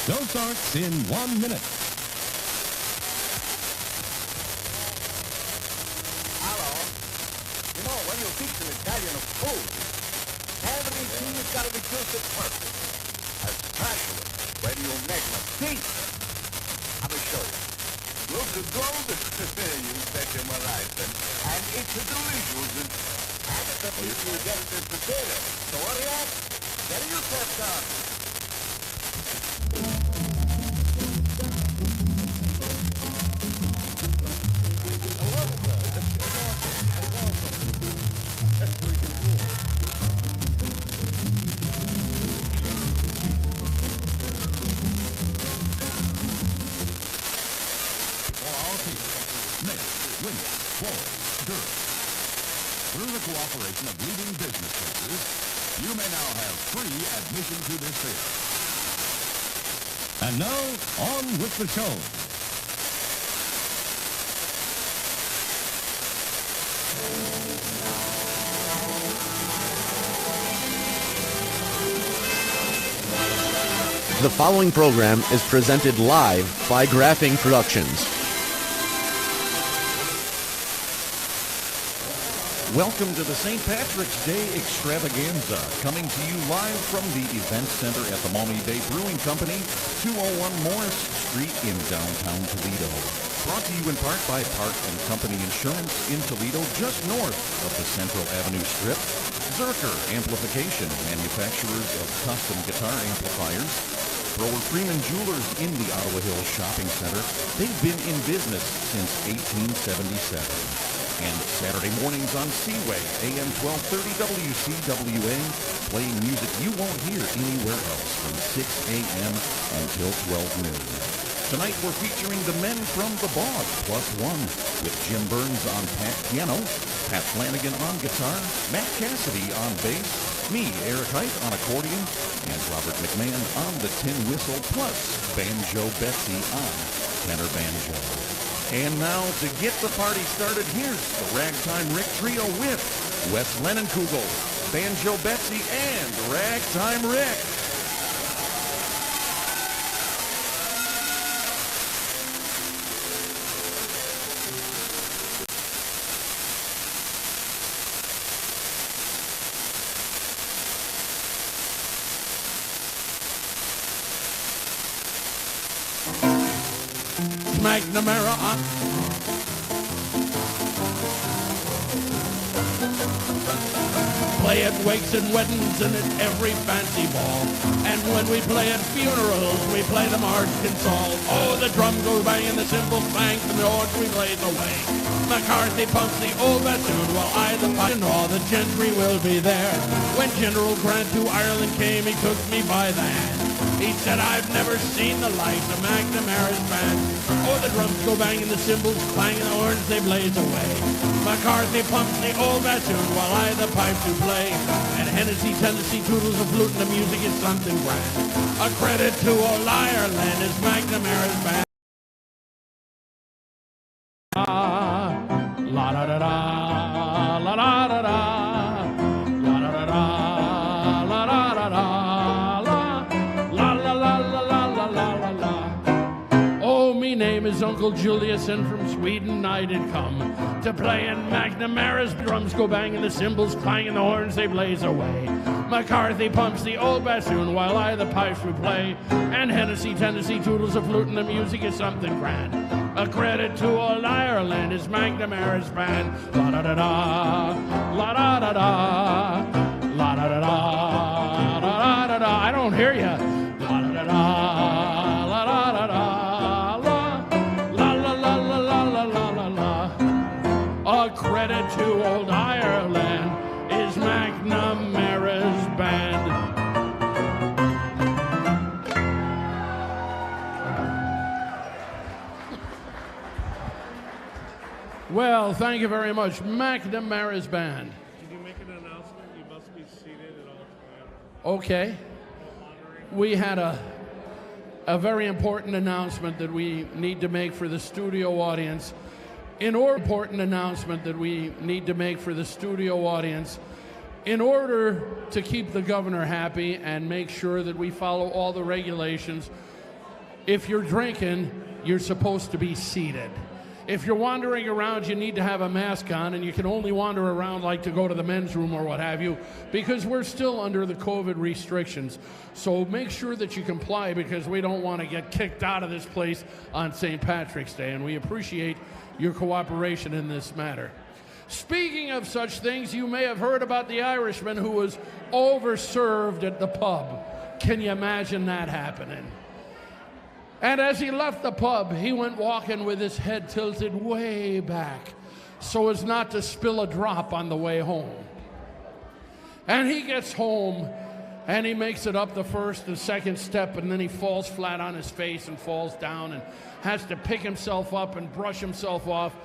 Show starts in 1 minute. Hello. You know, when you teach an Italian food, everything has got to be just perfect. Especially when you make a pizza. Let me show you. Look at gold. You bet him a license. And it's a delicious. And it's a piece you get it in potato. So hurry up. Get yourself done. Through the cooperation of leading business centers, you may now have free admission to this theater. And now, on with the show. The following program is presented live by Grafing Productions. Welcome to the St. Patrick's Day Extravaganza, coming to you live from the Event Center at the Maumee Bay Brewing Company, 201 Morris Street in downtown Toledo. Brought to you in part by Park and Company Insurance in Toledo, just north of the Central Avenue Strip. Zerker Amplification, manufacturers of custom guitar amplifiers. Brewer Freeman Jewelers in the Ottawa Hills Shopping Center. They've been in business since 1877. And Saturday mornings on Seaway, AM 1230 WCWA, playing music you won't hear anywhere else from 6 a.m. until 12 noon. Tonight we're featuring the men from the Bog, +1, with Jim Burns on piano, Pat Flanagan on guitar, Matt Cassidy on bass, me, Eric Hite, on accordion, and Robert McMahon on the tin whistle, plus Banjo Betsy on tenor banjo. And now, to get the party started, here's the Ragtime Rick Trio with Wes Linenkugel, Banjo Betsy, and Ragtime Rick. McNamara on. Play at wakes and weddings and at every fancy ball. And when we play at funerals, we play the march and song. Oh, the drum goes banging, the cymbals clank, and the organ we blaze away. McCarthy pumps the old bassoon while I the pipe, and all the gentry will be there. When General Grant to Ireland came, he took me by the hand. He said, I've never seen the likes of McNamara's band. Oh, the drums go banging, the cymbals clang, and the horns they blaze away. McCarthy pumps the old bassoon while I the pipe do play. And Hennessy, Tennessee, toodles a flute, and the music is something grand. A credit to old Ireland is McNamara's band. La da da da, la da da da, la da da da, la da da da. Me name is Uncle Julius, and from Sweden I did come to play in McNamara's. Drums go bang and the cymbals clang and the horns they blaze away. McCarthy pumps the old bassoon while I the pipes we play. And Hennessy, Tennessee, toodles a flute, and the music is something grand. A credit to old Ireland is McNamara's band. La da da da, la da da da, la da da da, la da da da. I don't hear you. La da da da, la da da da. A credit to old Ireland is McNamara's band. Well, thank you very much, McNamara's band. Can you make an announcement? You must be seated at all times. Okay. We had a very important announcement that we need to make for the studio audience. In order to keep the governor happy and make sure that we follow all the regulations, if you're drinking, you're supposed to be seated. If you're wandering around, you need to have a mask on, and you can only wander around like to go to the men's room or what have you, because we're still under the COVID restrictions. So make sure that you comply, because we don't want to get kicked out of this place on St. Patrick's Day, and we appreciate your cooperation in this matter. Speaking of such things, you may have heard about the Irishman who was overserved at the pub. Can you imagine that happening? And as he left the pub, he went walking with his head tilted way back so as not to spill a drop on the way home. And he gets home, and he makes it up the first and second step, and then he falls flat on his face and falls down and has to pick himself up and brush himself off.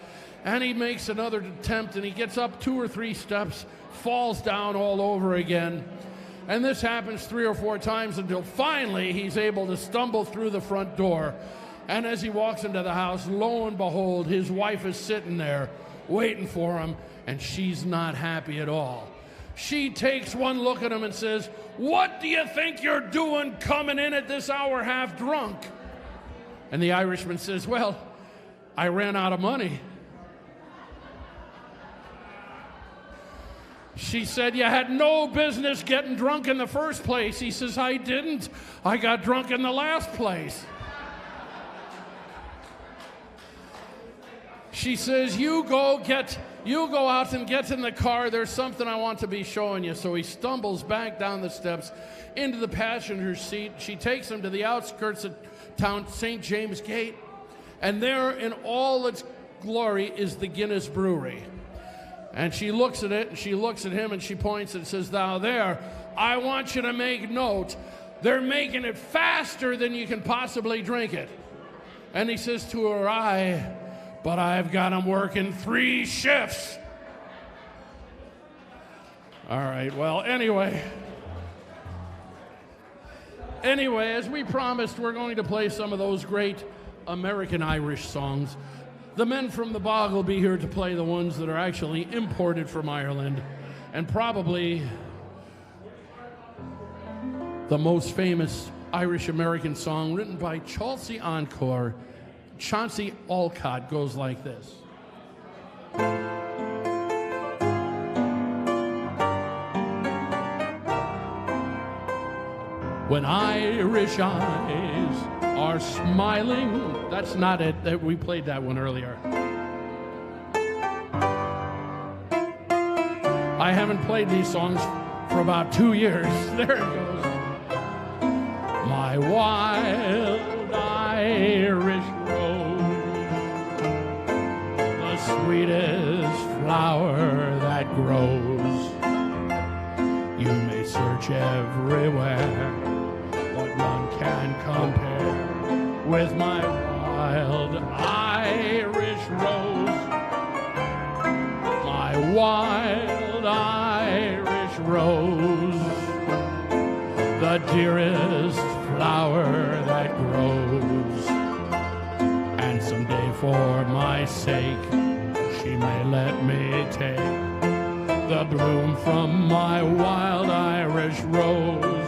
And he makes another attempt, and he gets up 2 or 3 steps, falls down all over again. And this happens 3 or 4 times until finally he's able to stumble through the front door. And as he walks into the house, lo and behold, his wife is sitting there waiting for him, and she's not happy at all. She takes one look at him and says, "What do you think you're doing coming in at this hour half drunk?" And the Irishman says, "Well, I ran out of money." She said, "You had no business getting drunk in the first place." He says, "I didn't. I got drunk in the last place." She says, you go out and get in the car. There's something I want to be showing you." So he stumbles back down the steps into the passenger seat. She takes him to the outskirts of town, St. James Gate, and there in all its glory is the Guinness Brewery. And she looks at it, and she looks at him, and she points and says, "Now there, I want you to make note. They're making it faster than you can possibly drink it." And he says to her, "Aye, but I've got them working 3 shifts." All right, well, anyway, as we promised, we're going to play some of those great American Irish songs. The men from the Bog will be here to play the ones that are actually imported from Ireland, and probably the most famous Irish-American song written by Chauncey Olcott goes like this. When Irish eyes are smiling. That's not it. We played that one earlier. I haven't played these songs for about 2 years. There it goes. My wild Irish rose, the sweetest flower that grows. You may search everywhere, but none can compare with my wild Irish rose. My wild Irish rose, the dearest flower that grows. And someday for my sake, she may let me take the bloom from my wild Irish rose.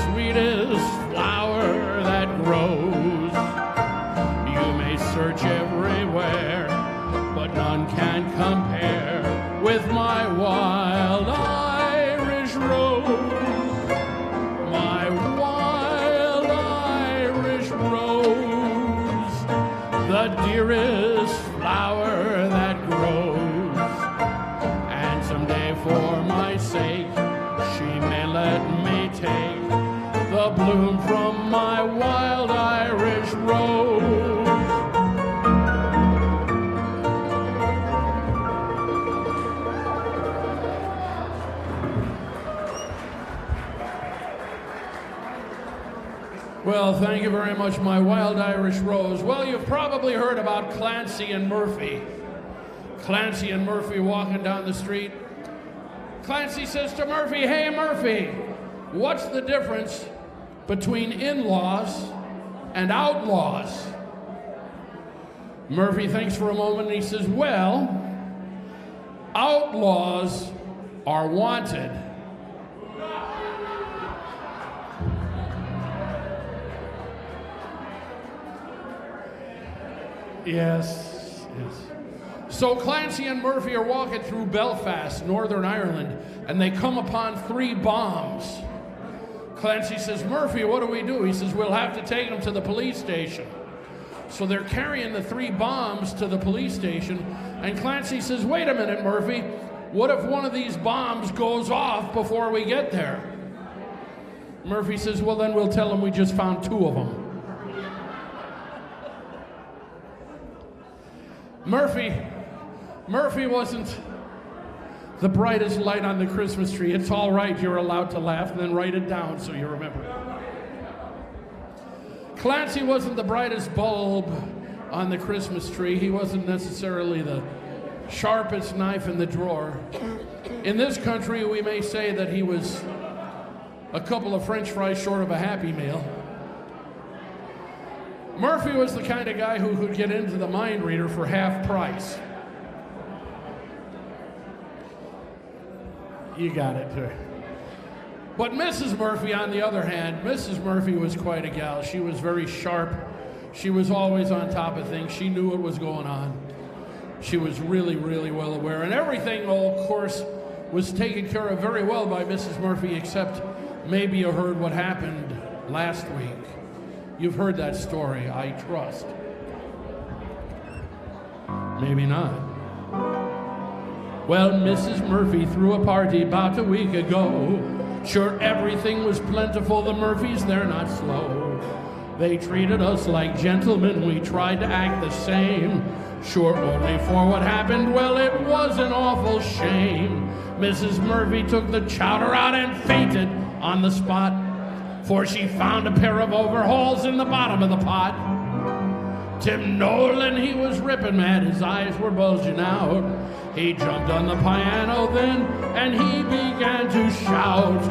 sweetest flower that grows. You may search everywhere, but none can compare with my wild Irish rose. My wild Irish rose, the dearest flower that grows. And someday for my sake, she may let me take the bloom from my wild Irish rose. Well, thank you very much, my wild Irish rose. Well, you've probably heard about Clancy and Murphy. Clancy and Murphy walking down the street. Clancy says to Murphy, "Hey, Murphy, what's the difference between in-laws and outlaws?" Murphy thinks for a moment and he says, "Well, outlaws are wanted. Yes, yes. So Clancy and Murphy are walking through Belfast, Northern Ireland, and they come upon 3 bombs. Clancy says, "Murphy, what do we do?" He says, "We'll have to take them to the police station." So they're carrying the 3 bombs to the police station, and Clancy says, "Wait a minute, Murphy, what if one of these bombs goes off before we get there?" Murphy says, "Well, then we'll tell them we just found 2 of them." Murphy wasn't the brightest light on the Christmas tree. It's all right, you're allowed to laugh, and then write it down so you remember. Clancy wasn't the brightest bulb on the Christmas tree. He wasn't necessarily the sharpest knife in the drawer. In this country, we may say that he was a couple of French fries short of a Happy Meal. Murphy was the kind of guy who could get into the mind reader for half price. You got it, too. But Mrs. Murphy, on the other hand, Mrs. Murphy was quite a gal. She was very sharp. She was always on top of things. She knew what was going on. She was really, really well aware. And everything, of course, was taken care of very well by Mrs. Murphy, except maybe you heard what happened last week. You've heard that story, I trust. Maybe not. Well, Mrs. Murphy threw a party about a week ago. Sure, everything was plentiful. The Murphys, they're not slow. They treated us like gentlemen. We tried to act the same. Sure, only for what happened, well, it was an awful shame. Mrs. Murphy took the chowder out and fainted on the spot, for she found a pair of overalls in the bottom of the pot. Tim Nolan, he was ripping mad, his eyes were bulging out. He jumped on the piano then, and he began to shout,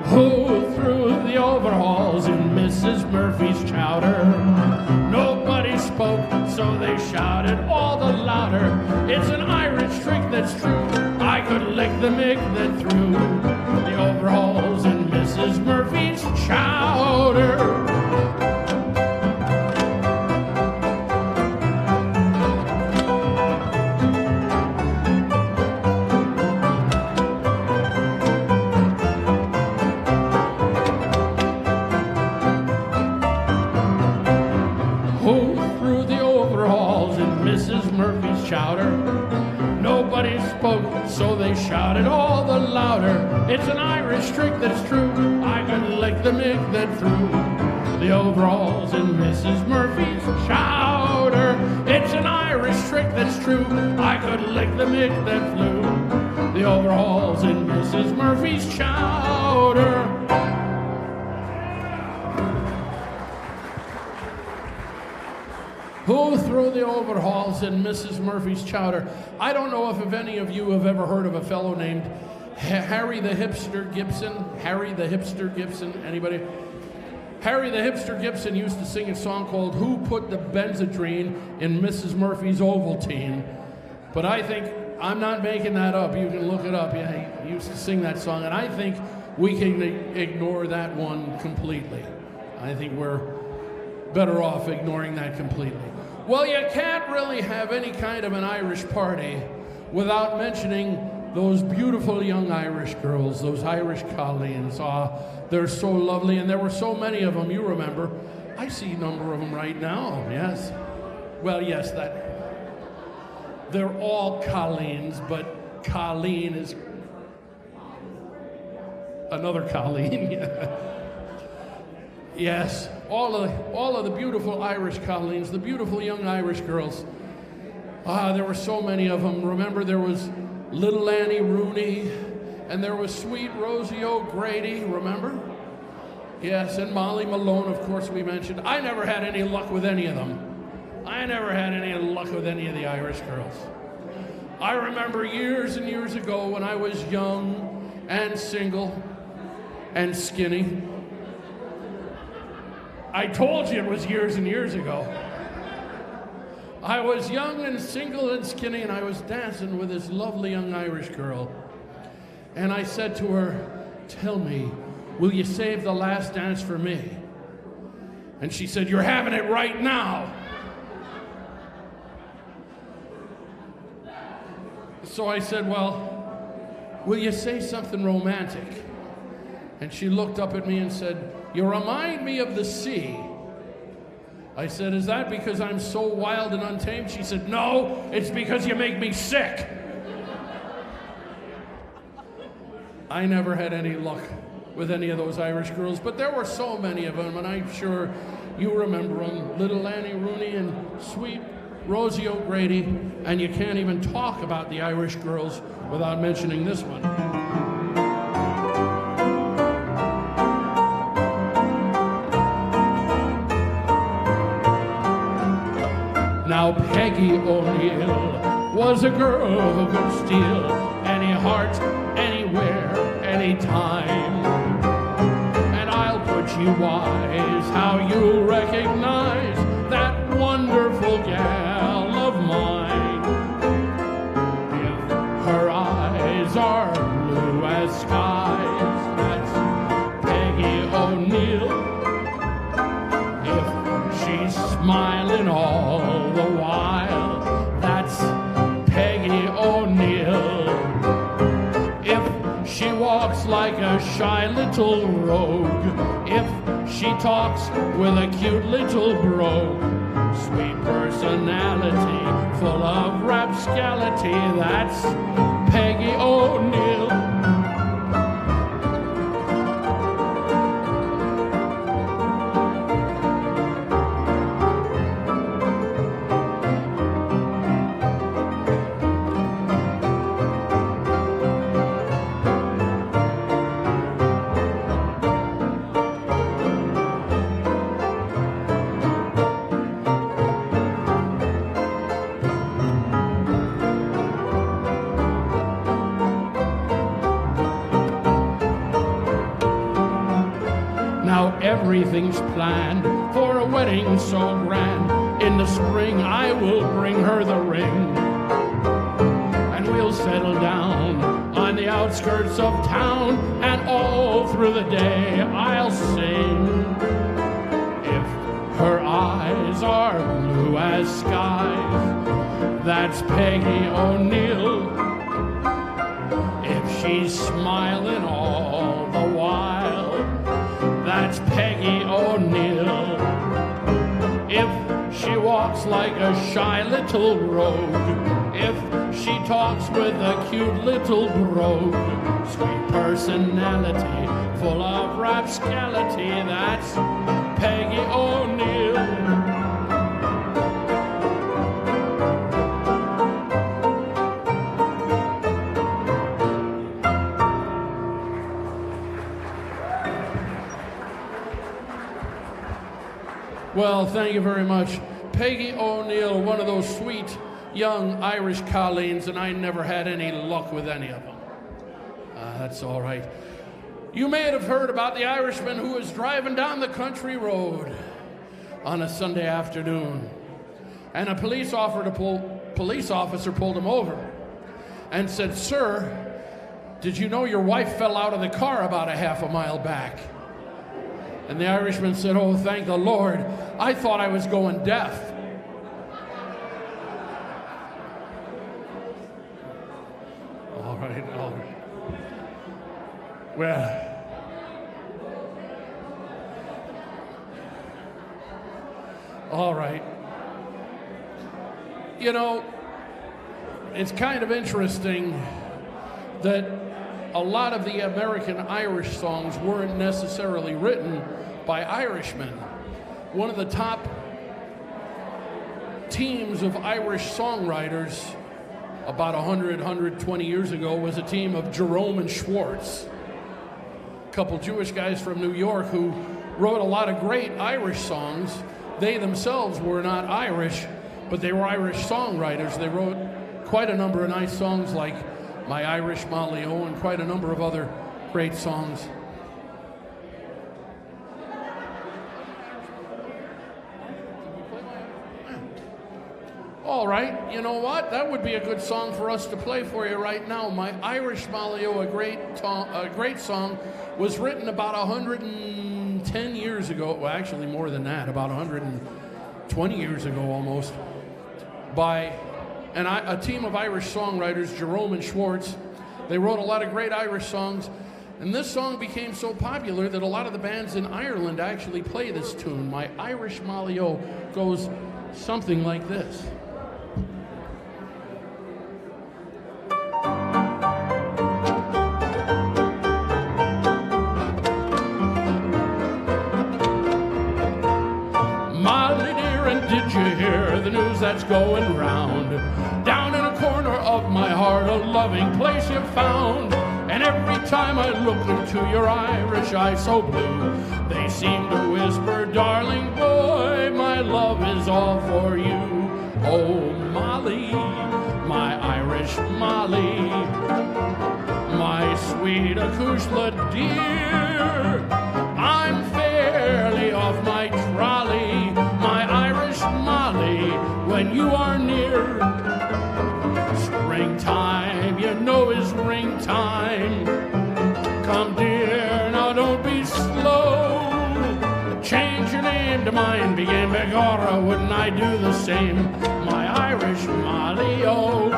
"Who threw the overalls in Mrs. Murphy's chowder?" Nobody spoke, so they shouted all the louder. It's an Irish trick that's true. I could lick the mick that threw the overalls in Mrs. Murphy's chowder. Chowder. Nobody spoke, so they shouted all the louder. It's an Irish trick that's true. I could lick the mick that threw the overalls in Mrs. Murphy's chowder. It's an Irish trick that's true. I could lick the mick that flew the overalls in Mrs. Murphy's chowder. Who threw the overhauls in Mrs. Murphy's chowder? I don't know if any of you have ever heard of a fellow named Harry the Hipster Gibson. Harry the Hipster Gibson, anybody? Harry the Hipster Gibson used to sing a song called "Who Put the Benzodrine in Mrs. Murphy's Ovaltine?" But I think, I'm not making that up, you can look it up. Yeah, he used to sing that song, and I think we can ignore that one completely. I think we're better off ignoring that completely. Well, you can't really have any kind of an Irish party without mentioning those beautiful young Irish girls, those Irish colleens. They're so lovely, and there were so many of them, you remember. I see a number of them right now, yes. Well, yes, they're all colleens, but Colleen is another Colleen. Yes, all of the beautiful Irish colleens, the beautiful young Irish girls. There were so many of them. Remember, there was little Annie Rooney, and there was sweet Rosie O'Grady, remember? Yes, and Molly Malone, of course, we mentioned. I never had any luck with any of them. I never had any luck with any of the Irish girls. I remember years and years ago when I was young and single and skinny. I told you it was years and years ago. I was young and single and skinny, and I was dancing with this lovely young Irish girl. And I said to her, "Tell me, will you save the last dance for me?" And she said, "You're having it right now." So I said, "Well, will you say something romantic?" And she looked up at me and said, "You remind me of the sea." I said, "Is that because I'm so wild and untamed?" She said, "No, it's because you make me sick." I never had any luck with any of those Irish girls, but there were so many of them, and I'm sure you remember them. Little Annie Rooney and sweet Rosie O'Grady, and you can't even talk about the Irish girls without mentioning this one. Now Peggy O'Neill was a girl who could steal any heart, anywhere, anytime. And I'll put you wise how you'll recognize that wonderful gal of mine. If her eyes are blue as skies, that's Peggy O'Neill. If she's smiling all the while, that's Peggy O'Neill. If she walks like a shy little rogue, if she talks with a cute little brogue, sweet personality, full of rapscality, that's Peggy O'Neill. Everything's planned for a wedding so grand. In the spring I will bring her the ring, and we'll settle down on the outskirts of town, and all through the day I'll sing. If her eyes are blue as skies, that's Peggy O'Neill. If she's smiling all the while, that's Peggy O'Neill. If she walks like a shy little rogue, if she talks with a cute little brogue, sweet personality, full of rapscality, that's Peggy O'Neill. Well, thank you very much. Peggy O'Neill, one of those sweet young Irish colleens, and I never had any luck with any of them. That's all right. You may have heard about the Irishman who was driving down the country road on a Sunday afternoon, and a police officer pulled him over and said, "Sir, "Did you know your wife fell out of the car about a half a mile back?" And the Irishman said, "Oh, thank the Lord. I thought I was going deaf." All right. Well, all right. You know, it's kind of interesting that a lot of the American Irish songs weren't necessarily written by Irishmen. One of the top teams of Irish songwriters about 120 years ago was a team of Jerome and Schwartz, a couple Jewish guys from New York who wrote a lot of great Irish songs. They themselves were not Irish, but they were Irish songwriters. They wrote quite a number of nice songs like My Irish Molly O and quite a number of other great songs. All right, you know what? That would be a good song for us to play for you right now. My Irish Molly O, a great song, was written about 110 years ago. Well, actually more than that, about 120 years ago almost, by a team of Irish songwriters, Jerome and Schwartz. They wrote a lot of great Irish songs, and this song became so popular that a lot of the bands in Ireland actually play this tune. My Irish Molly O goes something like this. Molly dear, and did you hear the news that's going round? Down in a corner of my heart, a loving place you found. And every time I look into your Irish eyes so blue, they seem to whisper, darling boy, my love is all for you. Oh, Molly, my Irish Molly, my sweet Acushla dear, I'm fairly off my trolley, my Irish Molly, when you are near. Springtime, you know is ring time. Come dear, now don't be slow. Change your name to mine, begin Begorra, wouldn't I do the same? My Irish Molly O.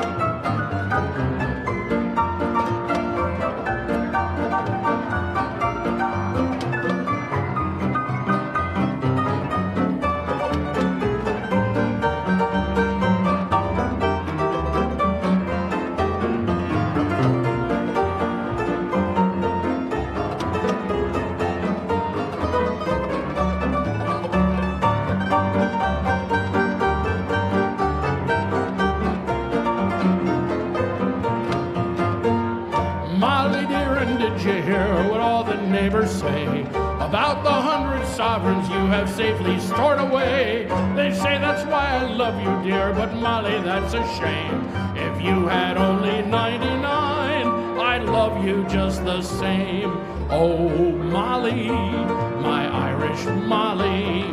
Say about the 100 sovereigns you have safely stored away. They say that's why I love you, dear, but Molly, that's a shame. If you had only 99, I'd love you just the same. Oh, Molly, my Irish Molly,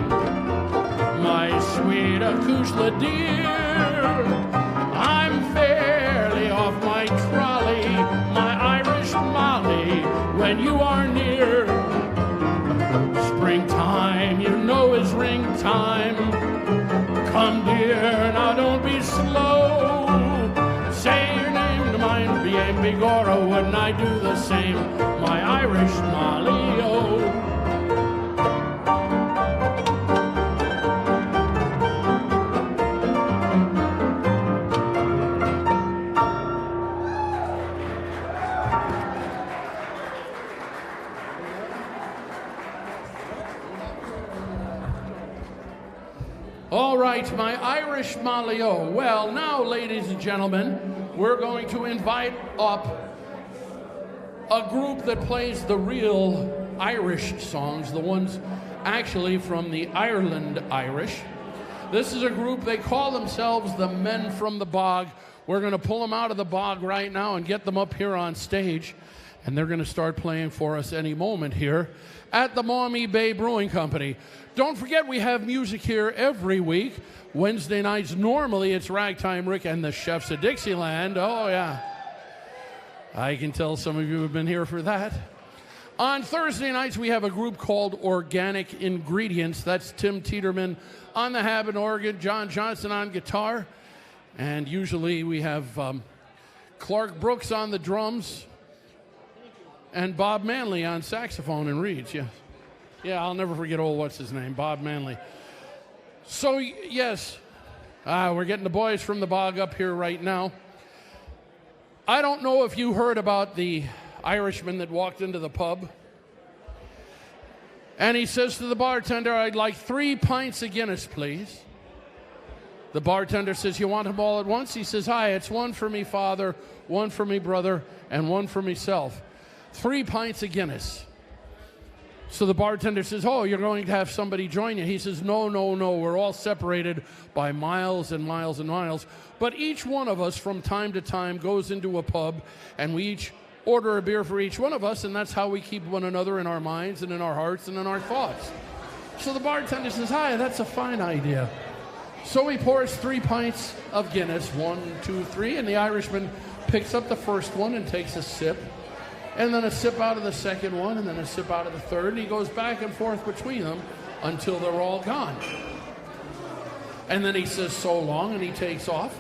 my sweet Acushla dear, I'm fairly off my trolley, my Irish Molly, when you are near. Springtime, you know is ring time. Come dear, now don't be slow. Say your name to mine, bien Begorra, wouldn't I do the same? My Irish Molly O. All right, my Irish Molly O. Well, now, ladies and gentlemen, we're going to invite up a group that plays the real Irish songs, the ones actually from the Ireland Irish. This is a group, they call themselves the Men from the Bog. We're going to pull them out of the bog right now and get them up here on stage, and they're going to start playing for us any moment here at the Maumee Bay Brewing Company. Don't forget, we have music here every week. Wednesday nights, normally it's Ragtime Rick and the Chefs of Dixieland. Oh, yeah. I can tell some of you have been here for that. On Thursday nights, we have a group called Organic Ingredients. That's Tim Teeterman on the Hammond organ, John Johnson on guitar, and usually we have Clark Brooks on the drums and Bob Manley on saxophone and reeds. Yeah, I'll never forget what's his name, Bob Manley. So, yes, we're getting the boys from the bog up here right now. I don't know if you heard about the Irishman that walked into the pub. And he says to the bartender, "I'd like 3 pints of Guinness, please." The bartender says, "You want them all at once?" He says, "Hi, it's one for me father, one for me brother, and one for myself. 3 pints of Guinness." So the bartender says, "Oh, you're going to have somebody join you." He says, No. We're all separated by miles and miles and miles. But each one of us from time to time goes into a pub and we each order a beer for each one of us, and that's how we keep one another in our minds and in our hearts and in our thoughts." So the bartender says, "Hi, that's a fine idea." So he pours 3 pints of Guinness, 1, 2, 3, and the Irishman picks up the first one and takes a sip, and then a sip out of the second one, and then a sip out of the third, and he goes back and forth between them until they're all gone. And then he says, "So long," and he takes off.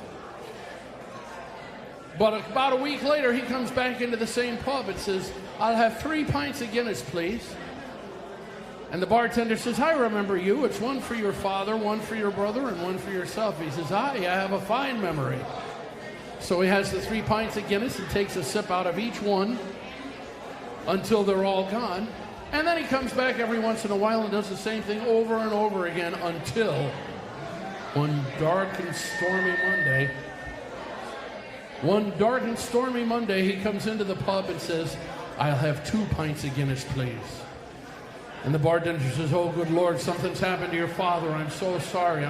But about a week later, he comes back into the same pub and says, "I'll have 3 pints of Guinness, please." And the bartender says, "I remember you. It's one for your father, one for your brother, and one for yourself." He says, I have a fine memory." So he has the 3 pints of Guinness and takes a sip out of each one until they're all gone. And then he comes back every once in a while and does the same thing over and over again until one dark and stormy Monday, he comes into the pub and says, "I'll have 2 pints of Guinness, please." And the bartender says, "Oh, good Lord, something's happened to your father. I'm so sorry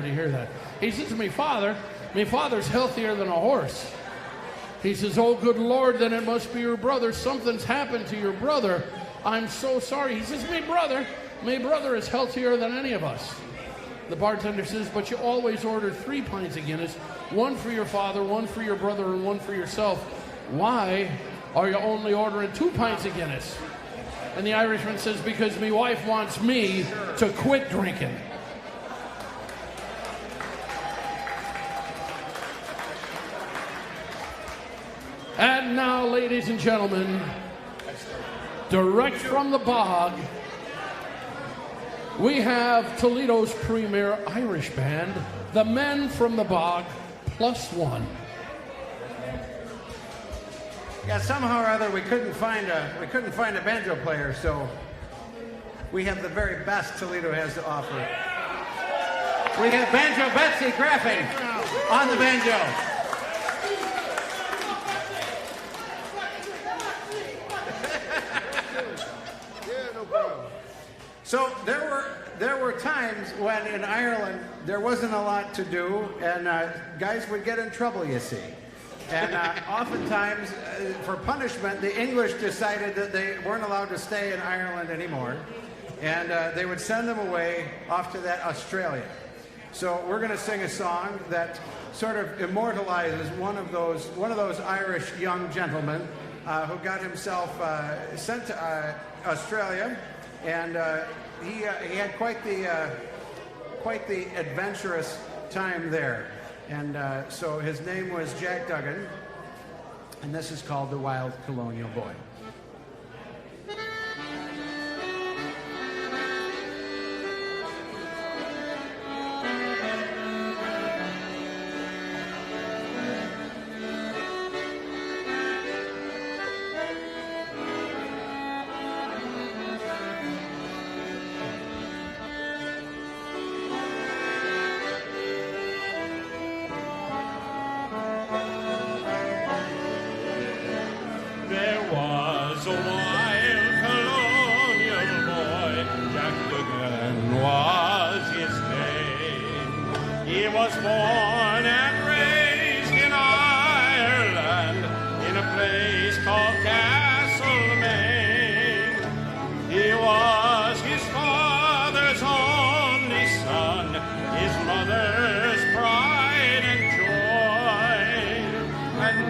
to hear that." He says to me father's healthier than a horse. He says, "Oh, good Lord, then it must be your brother. Something's happened to your brother. I'm so sorry." He says, my brother is healthier than any of us." The bartender says, "But you always order 3 pints of Guinness, one for your father, one for your brother, and one for yourself. Why are you only ordering 2 pints of Guinness?" And the Irishman says, "Because me wife wants me to quit drinking." And now, ladies and gentlemen, direct from the bog, we have Toledo's premier Irish band, the Men from the Bog +1. Yeah, somehow or other we couldn't find a banjo player, so we have the very best Toledo has to offer. We have Banjo Betsy Grafing on the banjo. So there were times when in Ireland there wasn't a lot to do, and guys would get in trouble, you see. And oftentimes, for punishment, the English decided that they weren't allowed to stay in Ireland anymore, and they would send them away off to that Australia. So we're going to sing a song that sort of immortalizes one of those Irish young gentlemen who got himself sent to Australia, and he had quite the adventurous time there. And so his name was Jack Duggan, and this is called The Wild Colonial Boy.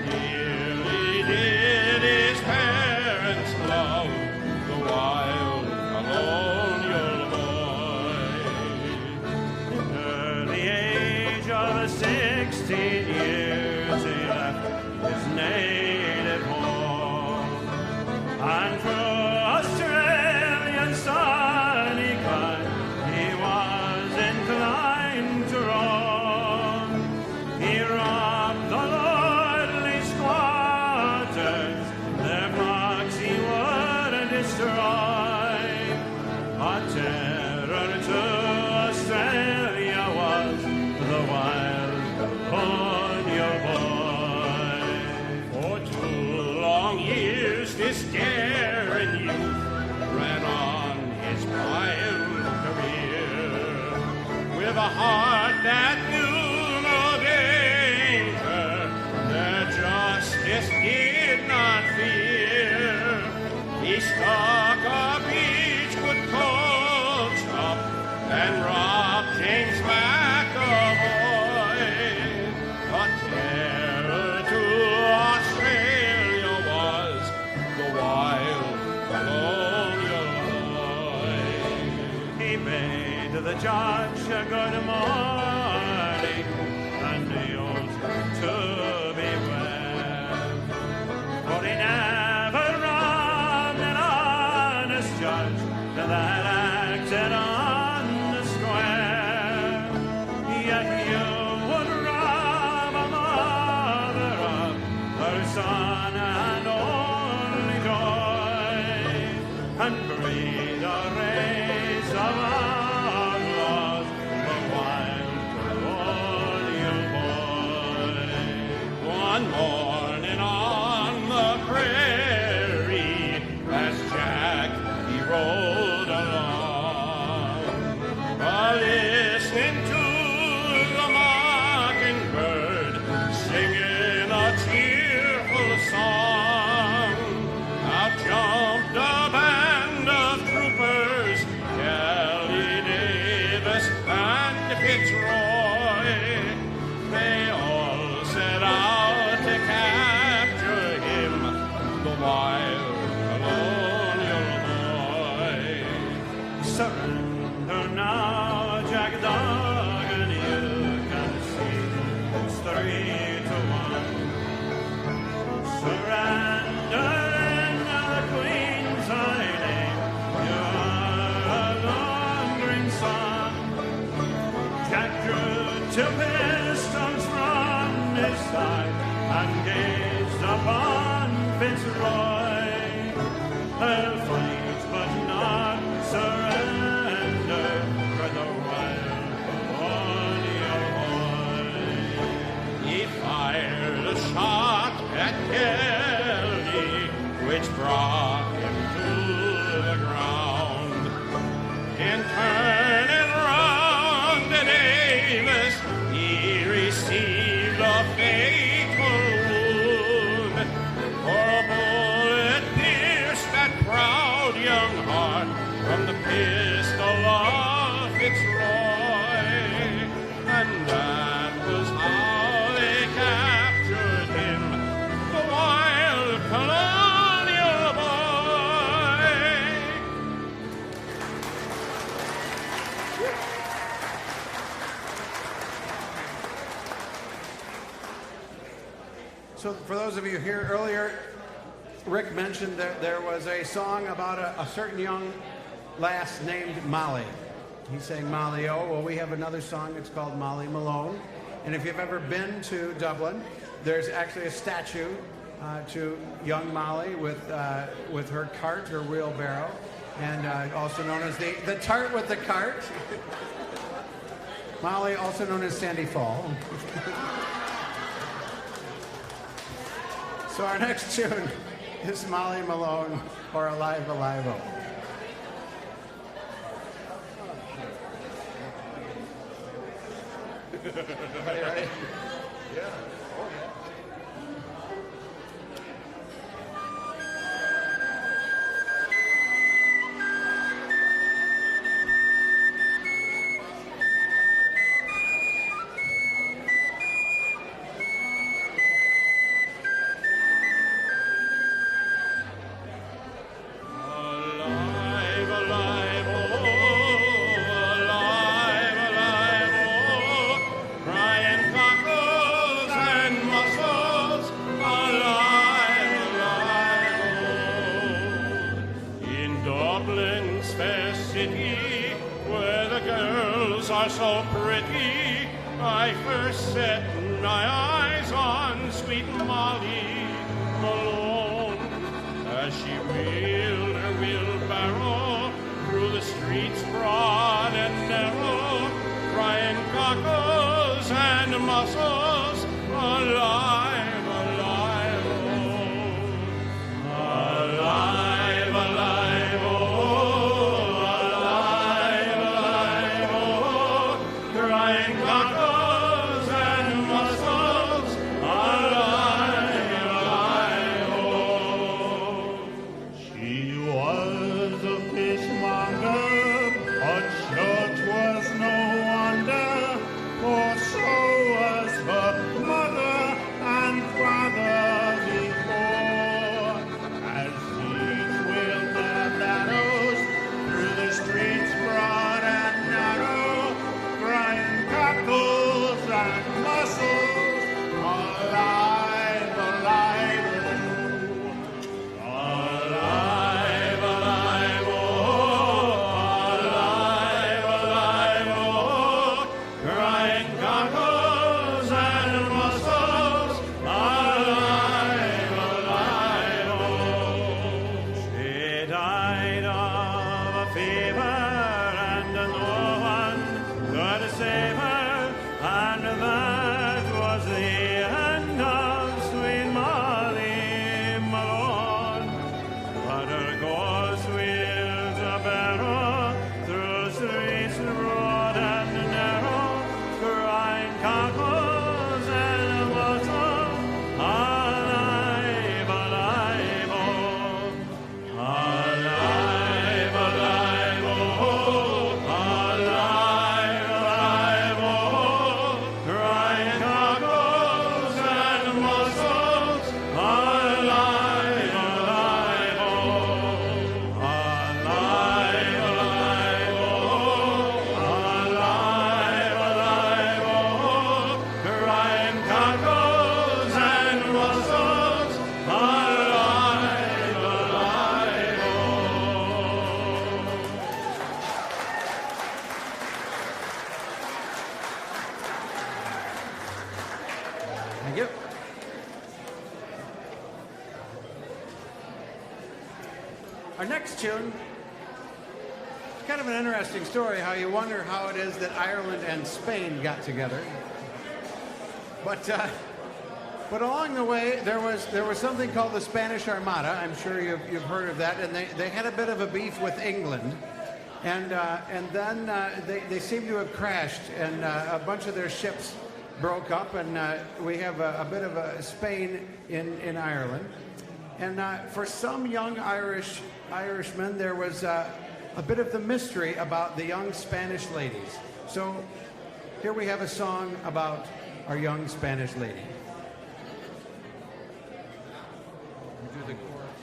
Dearly 16 years he left his native home, and through Australian sunny clime he was inclined to roam. He robbed the lordly squatters, their flocks he would destroy. A terror to Australia was the wild colonial boy. For 2 long years this daring youth ran on his wild career, with a heart that knew no danger, that justice did not fear. He struck a beach with cold chop and robbed James McAvoy. A terror to Australia was the wild colonial boy. He bade the judge a good morning and the oath to beware, for he never robbed an honest judge that acted on the square. Yet you would rob a mother of her son and only joy, and breed a race of outlaws, the wild colonial boy. One morning on the prairie, as Jack he rolled along, listening to the mockingbird singing a cheerful song, out jumped a band of troopers, Kelly Davis and Fitzroy. They all set out to capture him, the wild colonial boy. Surrender now, Jack Duggan, you can see it's 3 to 1. Surrender in the Queen's high name, you are a wandering son. Jack drew 2 pistols from his side and gazed upon Fitzroy. They'll fight but not surrender, cried the wild colonial boy. He fired a shot at Kelly, which brought him to the ground. In turning round to Davis, he received a fatal wound, for a bullet pierced that proud young heart from the pistol of Fitzroy, and that was how they captured him, the wild colonial boy. So for those of you here earlier, Rick mentioned that there was a song about a certain young lass named Molly. He sang Molly O. Well, we have another song. It's called Molly Malone. And if you've ever been to Dublin, there's actually a statue to young Molly with her cart, her wheelbarrow, and also known as the tart with the cart. Molly, also known as Sandy Fall. So our next tune is Molly Malone, or Alive, Alive-O. Everybody ready? Yeah. Oh, yeah. Crying cockle are so pretty, I first set my eyes on sweet Molly Malone as she wheeled her wheelbarrow through the streets broad and narrow, crying cockles and mussels, alive, alive, oh, alive, alive, oh, alive, alive, oh, crying cockles and mussels, alive, alive, oh. She was a fishmonger, but church was no wonder, for so was her mother and father before. As each wheeled their ladders through the streets broad and narrow, crying cockles and mussels, alive, alive, oh. Alive, alive, oh, alive, alive, oh, crying cockles and mussels, alive, alive, oh. She died of a fever and no one could save her, and that was the end of sweet Molly Malone. But her ghost wheels a barrow through streets broad and narrow, crying cockles and mussels, alive, alive, oh, alive, alive, oh, alive, alive, oh, crying cockles and mussels, alive, alive, oh, alive, alive, oh, alive, alive, oh, crying cockles and mussels, alive, alive, oh. Thank you. Our next tune, it's kind of an interesting story, how you wonder how it is that Ireland and Spain got together. But along the way, there was something called the Spanish Armada. I'm sure you've heard of that, and they had a bit of a beef with England, and then they seem to have crashed, and a bunch of their ships broke up, and we have a bit of a Spain in Ireland, and for some young Irishmen, there was a bit of the mystery about the young Spanish ladies. So here we have a song about our young Spanish lady. Do the chorus.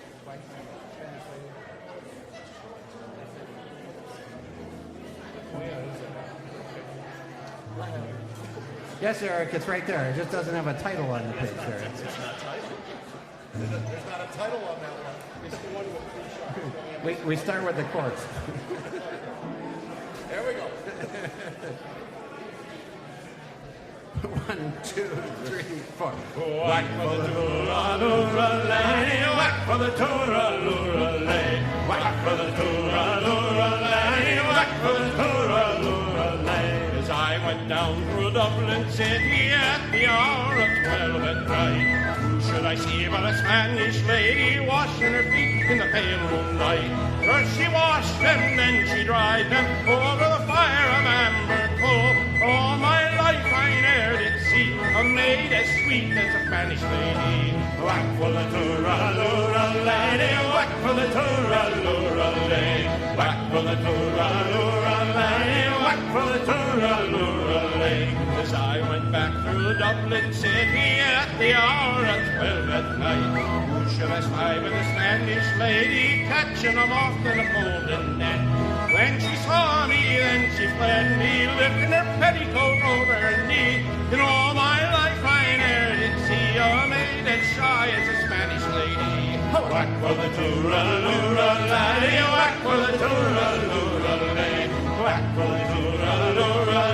Yes, Eric, it's right there. It just doesn't have a title on the page there. It's not titled. There's not a title on that one. It's the one with the We start with the chorus. There we go. 1, 2, 3, 4. Whack for the toora-loora-lay, whack for the toora-loora-lay, whack for the toora-loora-lay, whack for the toora-loora-lay. As I went down through Dublin city at the hour of 12 at night, who should I see but a Spanish lady washing her feet in the pale moonlight. First she washed them, then she dried them over the fire of amber coal. All my life I ne'er did see a maid as sweet as a Spanish lady. Whack for the toora-loora-lady, whack for the toora-loora-lady, whack for the toora-loora-lady, whack for the toora-loora-lady. As I went back through Dublin city at the hour of 12 at night, who should I spy but a Spanish lady catching them off in a golden net. When she saw me, then she fled me, lifting her petticoat over her knee. In all my life I ne'er did see a maid as shy as a Spanish lady. Whack for the toora-loora-lady, whack for the toora-loora-lady, whack for the toora-loora-lady.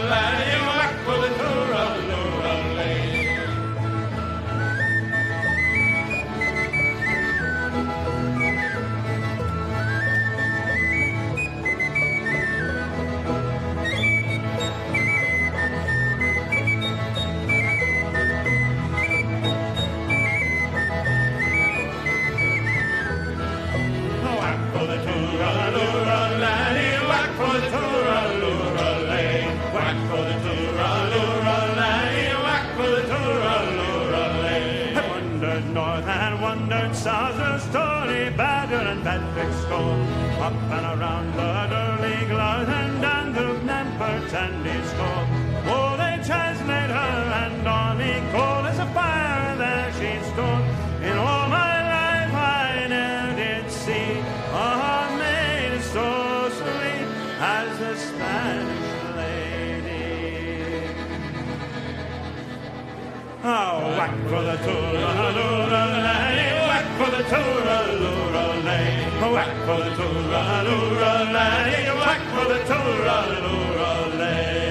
Oh, whack for the tooraloo-lay, whack for the tooraloo-lay, whack for the tooraloo-lay, whack for the tooraloo-lay.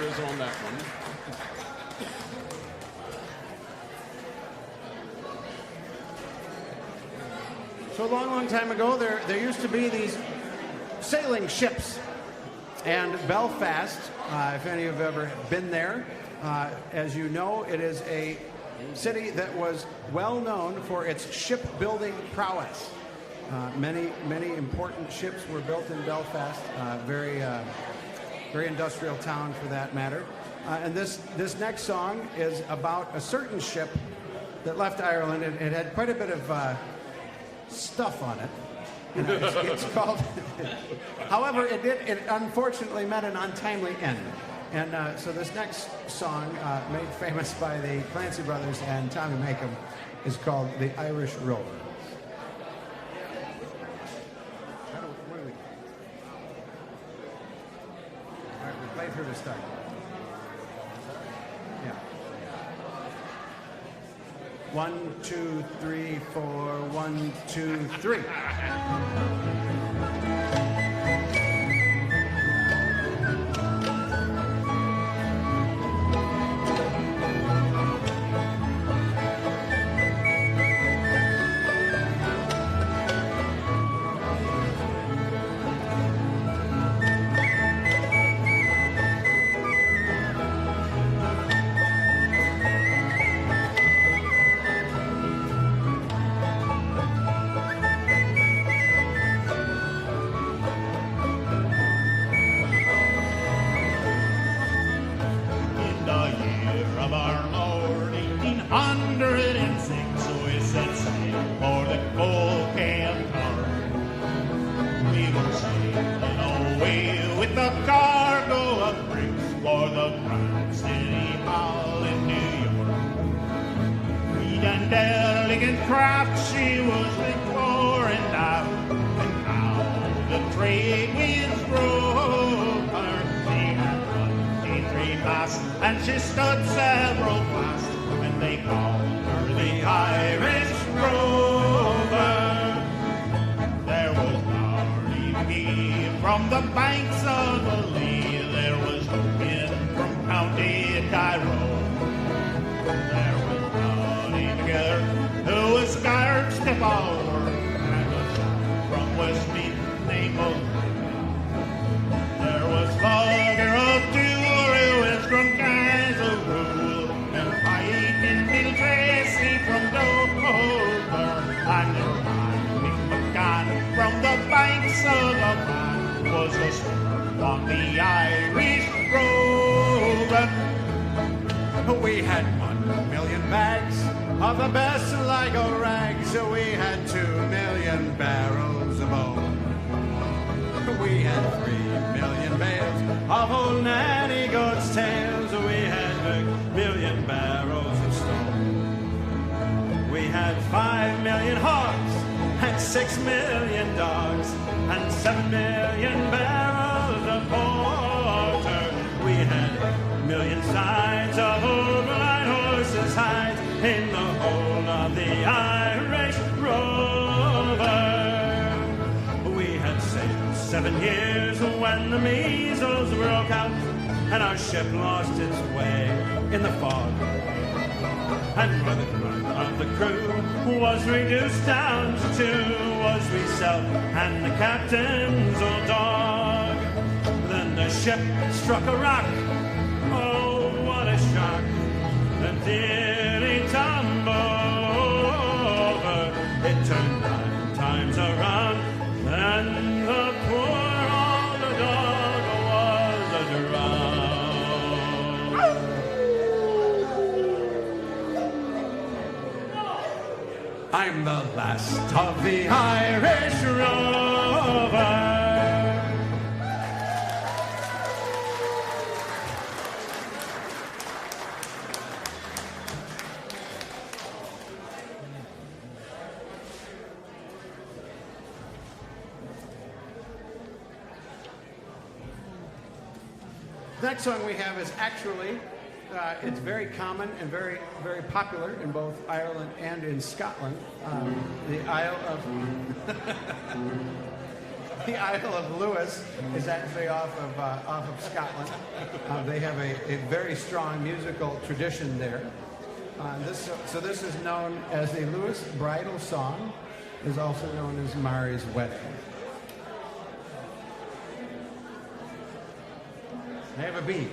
Is on that one. So a long, long time ago, there used to be these sailing ships. And Belfast, if any of you have ever been there, as you know, it is a city that was well known for its shipbuilding prowess. Many important ships were built in Belfast. Very industrial town for that matter. And this next song is about a certain ship that left Ireland. It had quite a bit of stuff on it. And it's called. However, it unfortunately met an untimely end. And so this next song, made famous by the Clancy Brothers and Tommy Makem, is called "The Irish Rover." Play through the start. Yeah. 1, 2, 3, 4. 1, 2, 3. And she stood several fast, and they called her the Irish Rover. There was Barney McGee from the banks of the Lee. There was Hogan from County Tyrone. There was Johnny McGill, who was scared step over, and a chap from Westmeath named Mulder. There was Fogger O'Toole, who was drunk as a rule, and Hite and Bill Tracy from Dover, and there was McMahon from the banks of the Bann, was a swimmer on the Irish Rover. We had 1 million bags of the best Sligo rags. We had 2 million barrels of oil. We had 3 million bales of old nanny goat's tails. We had 1 million barrels of stone. We had 5 million hogs and 6 million dogs and 7 million barrels of porter. We had 1 million sides of old blind horses' hides in the hold of the Irish Rover. We had sailed 7 years when the measles broke out, and our ship lost its way in the fog. And when the grunt of the crew was reduced down to 2, was myself and the captain's old dog. Then the ship struck a rock. Oh, what a shock! And nearly tumbled over. It turned 9 times around, and the poor old dog was drowned. I'm the last of the Irish Rover. next song we have is actually, it's very common and very, very popular in both Ireland and in Scotland. The Isle of the Isle of Lewis is actually off of Scotland. They have a very strong musical tradition there. So this is known as the Lewis Bridal Song, is also known as Mary's Wedding. I have a beat.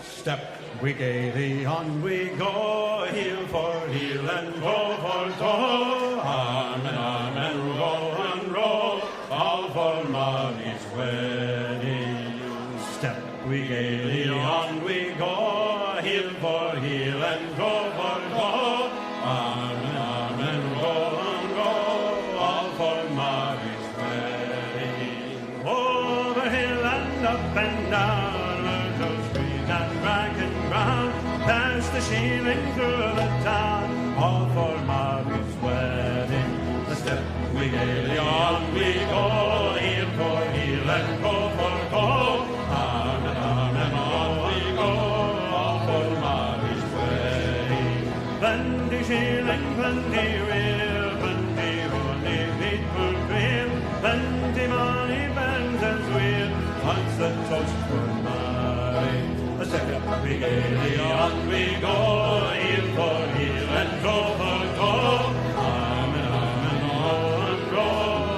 Step we gaily on we go, heel for heel and toe for toe, arm and row, all for Mary's wedding. Step we gaily on we go, heel for heel and toe for toe, arm and row, all for Mary's wedding. Over hill and up and down, past the shieling through the town, all for Mary's wedding. The step we gaily on we go, heel for heel and toe for toe, arm and on we go, all for Mary's wedding. Plenty shilling, plenty real, plenty only people dream, plenty money, bands as we'll, once the toast for Mary. A step we gaily on we go, heel for heel and toe for toe, arm and row,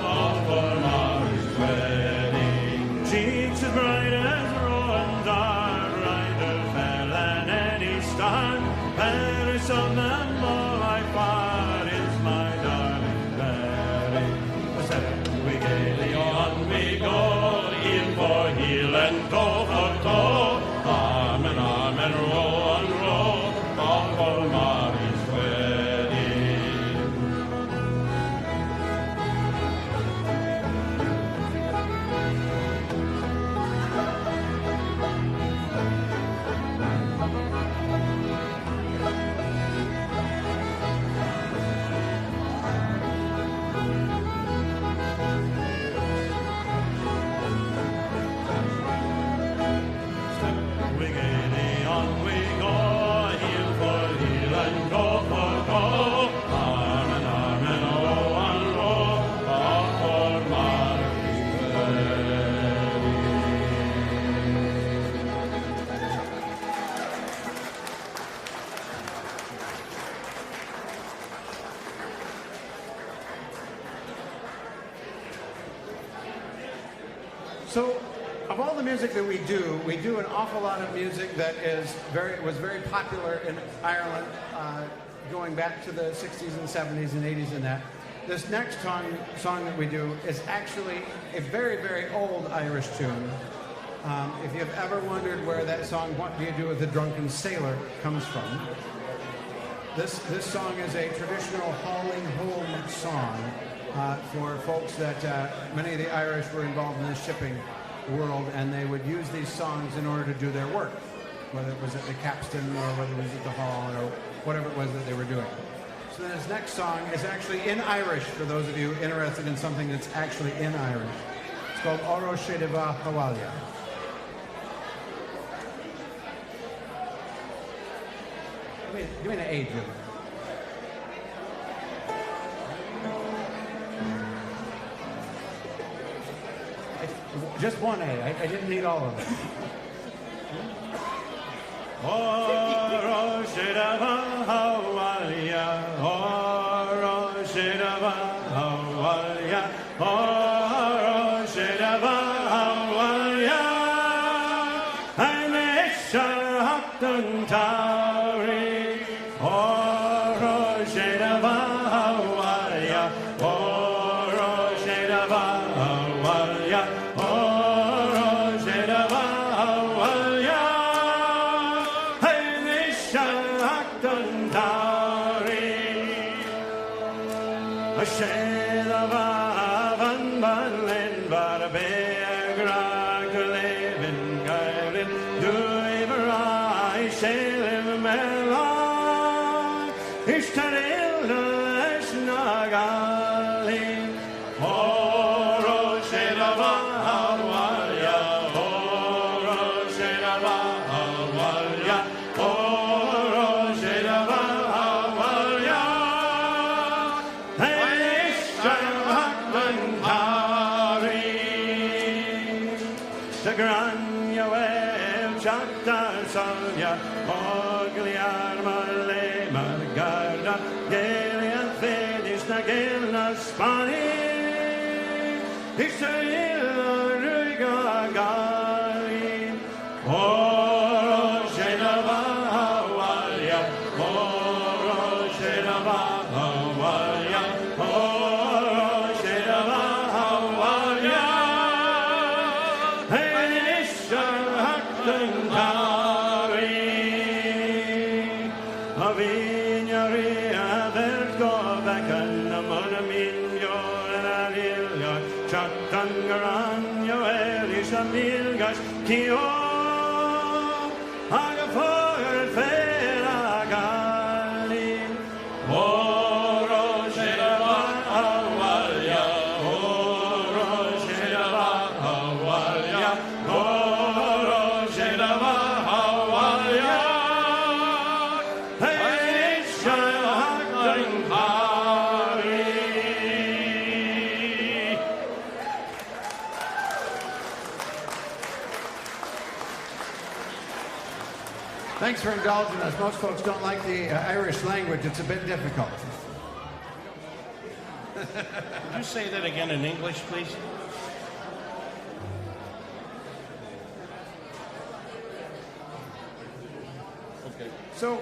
all for Mary's wedding. Cheeks as bright as Rowan's are, bright as fair than any star, fairest of them all I far is my darling Mary. A step we gaily on we go, heel for heel and toe for toe, arm and row, all for Mary's wedding. We gaily on we go, heel for heel and toe for toe, arm and row, all for Mary's wedding. So, of all the music that we do an awful lot of music that was very popular in Ireland, going back to the 60s and 70s and 80s and that. This next song that we do is actually a very, very old Irish tune. If you've ever wondered where that song, What Do You Do with a Drunken Sailor, comes from, this song is a traditional hauling home song for folks that many of the Irish were involved in the shipping world, and they would use these songs in order to do their work, whether it was at the capstan or whether it was at the hall or whatever it was that they were doing. So this next song is actually in Irish, for those of you interested in something that's actually in Irish. It's called Oro Shedeva Hawalia. Give me an age of it. Just one A. I didn't need all of it. Oro Shedeva Hawalia, Oro Shedeva Hawalia, Oro Shedeva Hawalia, and Esha Hapton Tauri, Oro Shedeva Hawalia, Oro Shedeva Hawalia, Oro Shedeva Hawalia, and Esha Hapton Tauri, Shedeva Van Banlen Barbegra Levin Gairin Duiverai Shelim Mela Ishtaril Shnaga the granuel chata sonia, ogliarma le margarda, gelian fedis na gelna spani, Israel ruiga galin, oro shenava hawalia, oro shenava hawalia, oro shenava hawalia, hey shahakten kari, avinyaria vergo bakan amanamin yoranalilya, chatangaranyo elisha milgas kio, agafor fera galin, oro shenava hawalia, oro shenava hawalia, oro shenava hawalia, hey shahakten kari. Thanks for indulging us. Most folks don't like the Irish language. It's a bit difficult. Could you say that again in English, please? Okay. So,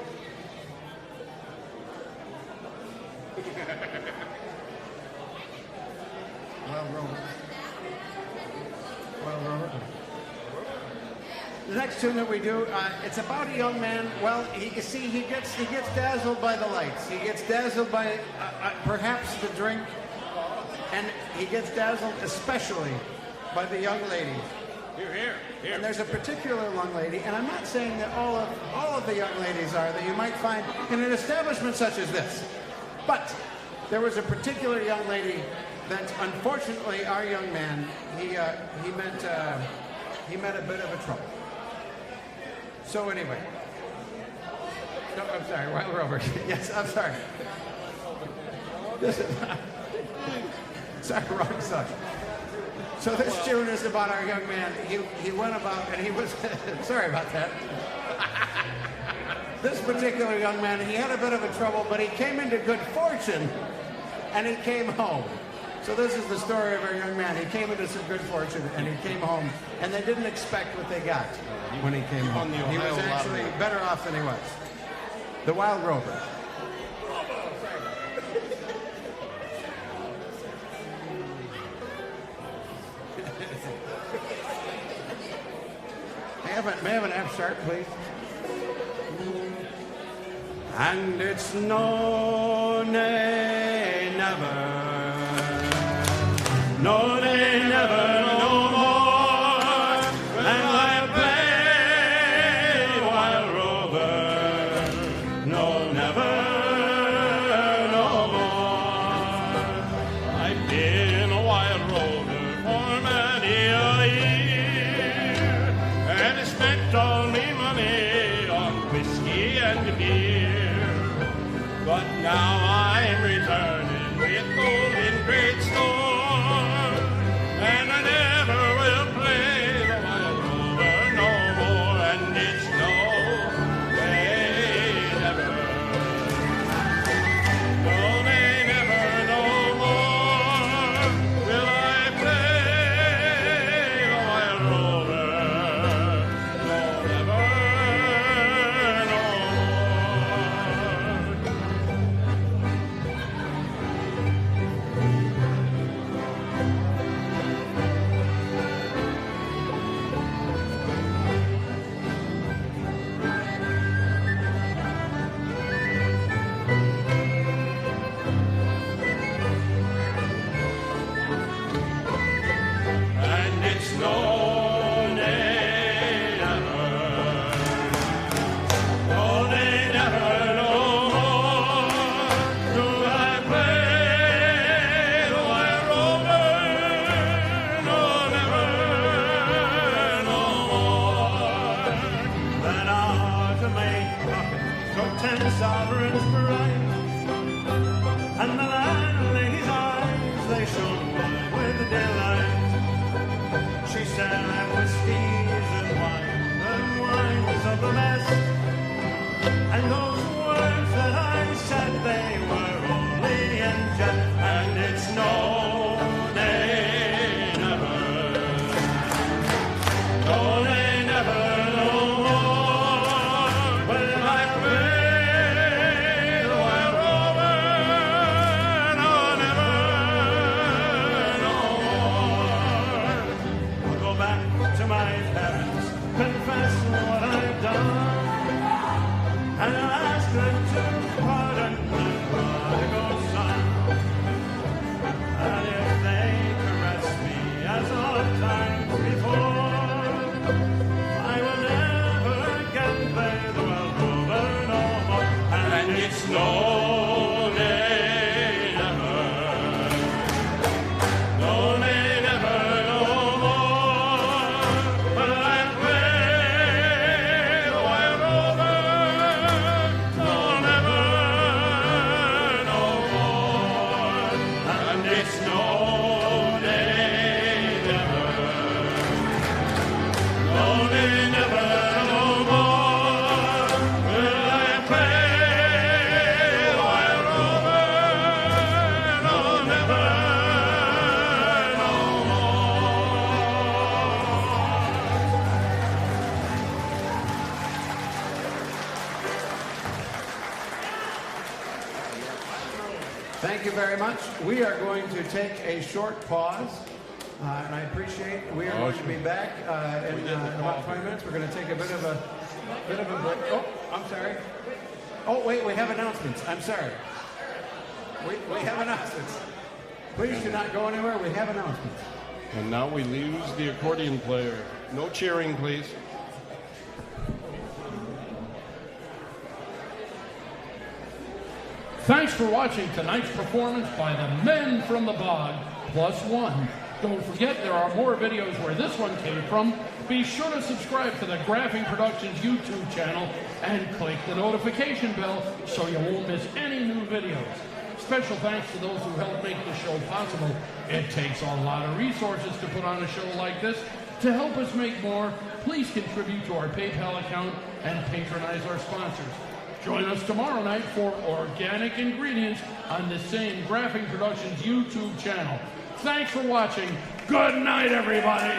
the next tune that we do, it's about a young man. Well, you see, he gets dazzled by the lights. He gets dazzled by perhaps the drink, and he gets dazzled especially by the young ladies. Here. And there's a particular young lady, and I'm not saying that all of the young ladies are that you might find in an establishment such as this, but there was a particular young lady that, unfortunately, our young man he met a bit of a trouble. So anyway, no, I'm sorry, Wild Rover. Yes, I'm sorry. This is sorry, wrong song. So this tune is about our young man. He went about and he was sorry about that. This particular young man, he had a bit of a trouble, but he came into good fortune and he came home. So this is the story of our young man. He came into some good fortune and he came home, and they didn't expect what they got when he came home. He was actually better off than he was. The Wild Rover. May I have an F sharp, please? And it's no, nay, never. No, nay, never, no more. And I play Wild Rover. No, never, no more. I've been a Wild Rover for many a year, and I spent all me money on whiskey and beer. But now I'm returning with gold in great store. And I never will play the Wild Rover no more, and it's no way never. No way never no more will I play the Wild Rover. No never no and it's no nay never. No nay never no more do I play the Wild Rover. No never no more. Then I to make pocket for 10 sovereigns bright, and the landlady's eyes they shone wide with delight. She said, have whiskeys and wine was of the best. And those words that I said, they were only in jest, and it's no day never, no day never, no more will I play the wild over, no never, no more. I'll go back to my parents, confess what I've done, and I'll ask them to pardon my prodigal son. And if they caress me as oft times before, I will never again play the world over no more. And it's no day never, no day never, no more will I play the wild over. No, never, no more. And it's no day never, no day never, no more will I play the wild over. No, never, no Thank you very much. We are going to take a short pause, and I appreciate. We are going to be back in about 20 minutes. We're going to take a bit of a break. Oh, I'm sorry. Oh, wait, we have announcements. I'm sorry. We have announcements. Please do not go anywhere. We have announcements. And now we lose the accordion player. No cheering, please. Thanks for watching tonight's performance by the Men from the Bog, +1. Don't forget there are more videos where this one came from. Be sure to subscribe to the Grafing Productions YouTube channel and click the notification bell so you won't miss any new videos. Special thanks to those who helped make the show possible. It takes a lot of resources to put on a show like this. To help us make more, please contribute to our PayPal account and patronize our sponsors. Join us tomorrow night for Organic Ingredients on the same Grafing Productions YouTube channel. Thanks for watching. Good night, everybody.